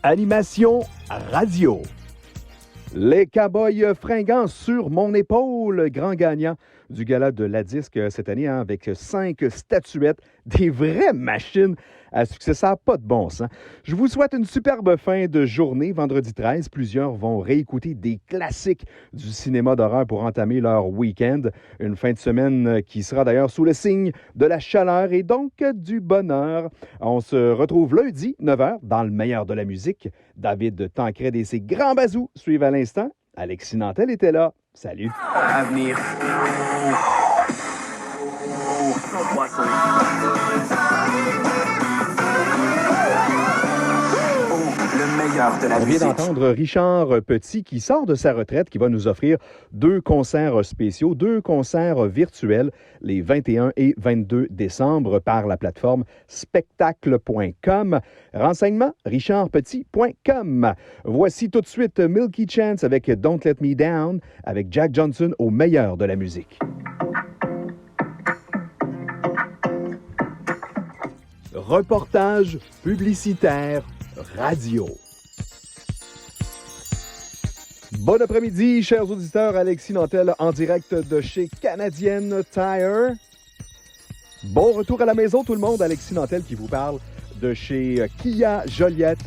Animation radio. Les Cowboys fringants sur mon épaule, grand gagnant du gala de la disque cette année, avec 5 statuettes, des vraies machines à succès. Ça n'a pas de bon sens. Je vous souhaite une superbe fin de journée. Vendredi 13, plusieurs vont réécouter des classiques du cinéma d'horreur pour entamer leur week-end. Une fin de semaine qui sera d'ailleurs sous le signe de la chaleur et donc du bonheur. On se retrouve lundi, 9h, dans le meilleur de la musique. David Tancred et ses grands bazous suivent à l'instant. Alexis Nantel était là. Salut. À venir. On vient d'entendre Richard Petit qui sort de sa retraite, qui va nous offrir 2 concerts spéciaux, 2 concerts virtuels les 21 et 22 décembre par la plateforme spectacle.com. Renseignements, richardpetit.com. Voici tout de suite Milky Chance avec Don't Let Me Down, avec Jack Johnson au meilleur de la musique. Reportage publicitaire radio. Bon après-midi, chers auditeurs. Alexis Nantel en direct de chez Canadian Tire. Bon retour à la maison, tout le monde. Alexis Nantel qui vous parle de chez Kia Joliette.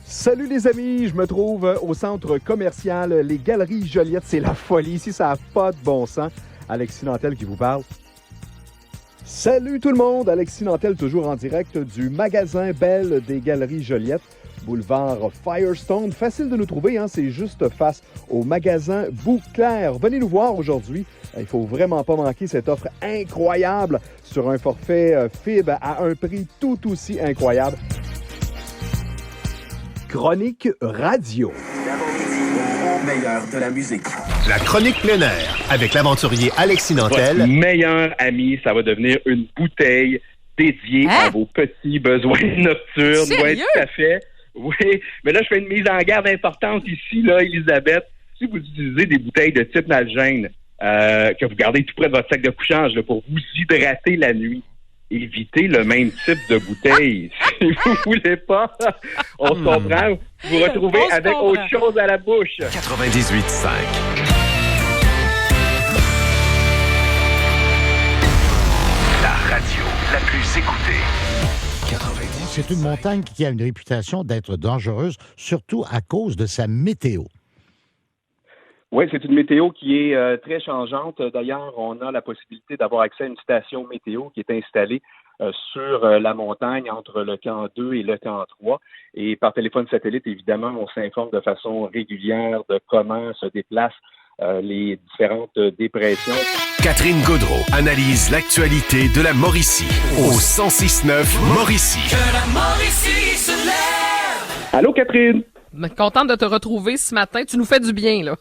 Salut les amis, je me trouve au centre commercial Les Galeries Joliette. C'est la folie ici, ça n'a pas de bon sens. Alexis Nantel qui vous parle. Salut tout le monde, Alexis Nantel toujours en direct du magasin Belle des Galeries Joliette, boulevard Firestone. Facile de nous trouver, c'est juste face au magasin Bouclair. Venez nous voir aujourd'hui. Il faut vraiment pas manquer cette offre incroyable sur un forfait fibre à un prix tout aussi incroyable. Chronique radio. Meilleur de la musique. La chronique plein air avec l'aventurier Alexis Nantel. Votre meilleur ami, ça va devenir une bouteille dédiée à vos petits besoins nocturnes. Sérieux? Oui, tout à fait. Oui, mais là, je fais une mise en garde importante ici, là, Elisabeth. Si vous utilisez des bouteilles de type Nalgene, que vous gardez tout près de votre sac de couchage là, pour vous hydrater la nuit, évitez le même type de bouteille. Si vous voulez pas, on se comprend. Vous vous retrouvez avec autre chose à la bouche. 98.5. La radio la plus écoutée. 90. C'est une montagne qui a une réputation d'être dangereuse, surtout à cause de sa météo. Oui, c'est une météo qui est très changeante. D'ailleurs, on a la possibilité d'avoir accès à une station météo qui est installée sur la montagne entre le camp 2 et le camp 3. Et par téléphone satellite, évidemment, on s'informe de façon régulière de comment se déplacent les différentes dépressions. Catherine Gaudreau analyse l'actualité de la Mauricie au 106.9 Mauricie. Que la Mauricie se lève! Allô, Catherine? Contente de te retrouver ce matin. Tu nous fais du bien, là.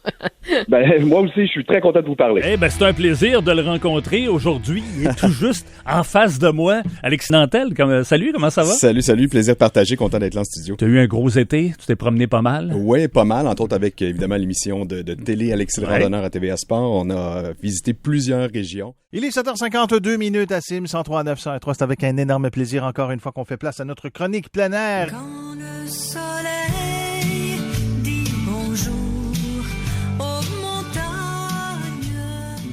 Moi aussi, je suis très content de vous parler. C'est un plaisir de le rencontrer aujourd'hui. Il est tout juste en face de moi. Alexis Nantel, salut, comment ça va? Salut, plaisir partagé, content d'être là en studio. Tu as eu un gros été, tu t'es promené pas mal? Oui, pas mal, entre autres avec, évidemment, l'émission de télé Alexis le Randonneur à TVA Sport. On a visité plusieurs régions. Il est 7h52 minutes à Sim 103 903. C'est avec un énorme plaisir, encore une fois, qu'on fait place à notre chronique plein air. Quand le soleil dit bonjour aux montagnes.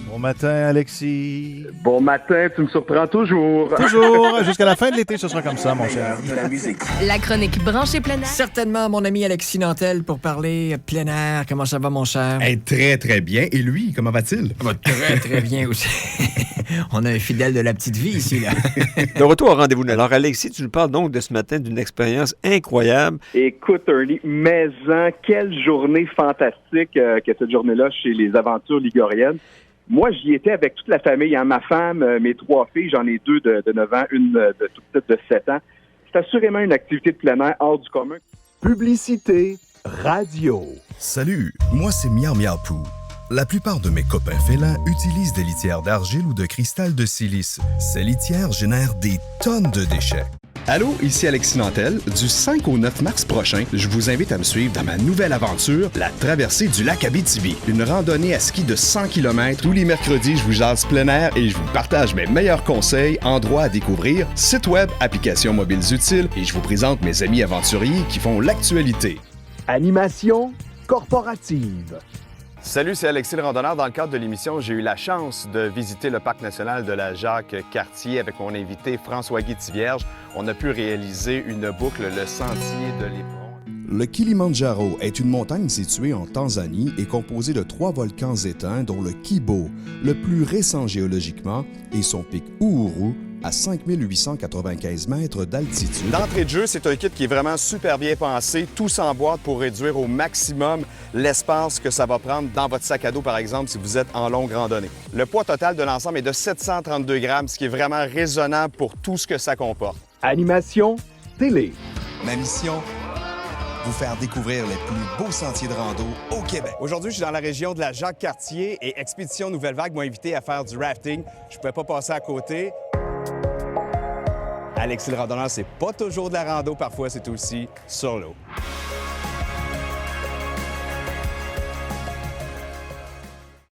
Bon matin, Alexis. Bon matin, tu me surprends toujours. Toujours. Jusqu'à la fin de l'été, ce sera comme ça, mon cher. De la musique. La chronique branchée plein air. Certainement, mon ami Alexis Nantel, pour parler plein air. Comment ça va, mon cher? Très, très bien. Et lui, comment va-t-il? Ça va très, très bien aussi. On a un fidèle de la petite vie ici, là. De retour au rendez-vous. Alors, Alexis, tu nous parles donc de ce matin d'une expérience incroyable. Écoute, Ernie, quelle journée fantastique que cette journée-là chez les Aventures Ligoriennes. Moi, j'y étais avec toute la famille, ma femme, mes 3 filles, j'en ai 2 de 9 ans, une de toute petite de 7 ans. C'est assurément une activité de plein air hors du commun. Publicité radio. Salut, moi c'est Miao Miao Pou. La plupart de mes copains félins utilisent des litières d'argile ou de cristal de silice. Ces litières génèrent des tonnes de déchets. Allô, ici Alexis Nantel. Du 5 au 9 mars prochain, je vous invite à me suivre dans ma nouvelle aventure, la traversée du lac Abitibi. Une randonnée à ski de 100 km. Tous les mercredis, je vous jase plein air et je vous partage mes meilleurs conseils, endroits à découvrir, sites web, applications mobiles utiles et je vous présente mes amis aventuriers qui font l'actualité. Animation corporative. Salut, c'est Alexis le randonneur. Dans le cadre de l'émission, j'ai eu la chance de visiter le parc national de la Jacques-Cartier avec mon invité François-Guy Thivierge. On a pu réaliser une boucle, le sentier de l'Éperon. Le Kilimandjaro est une montagne située en Tanzanie et composée de 3 volcans éteints, dont le Kibo, le plus récent géologiquement, et son pic Uhuru, à 5895 mètres d'altitude. D'entrée de jeu, c'est un kit qui est vraiment super bien pensé, tous en boîte pour réduire au maximum l'espace que ça va prendre dans votre sac à dos, par exemple, si vous êtes en longue randonnée. Le poids total de l'ensemble est de 732 grammes, ce qui est vraiment raisonnable pour tout ce que ça comporte. Animation télé. Ma mission, vous faire découvrir les plus beaux sentiers de rando au Québec. Aujourd'hui, je suis dans la région de la Jacques-Cartier et Expédition Nouvelle Vague m'a invité à faire du rafting. Je ne pouvais pas passer à côté. Alexis le randonneur, c'est pas toujours de la rando, parfois c'est aussi sur l'eau.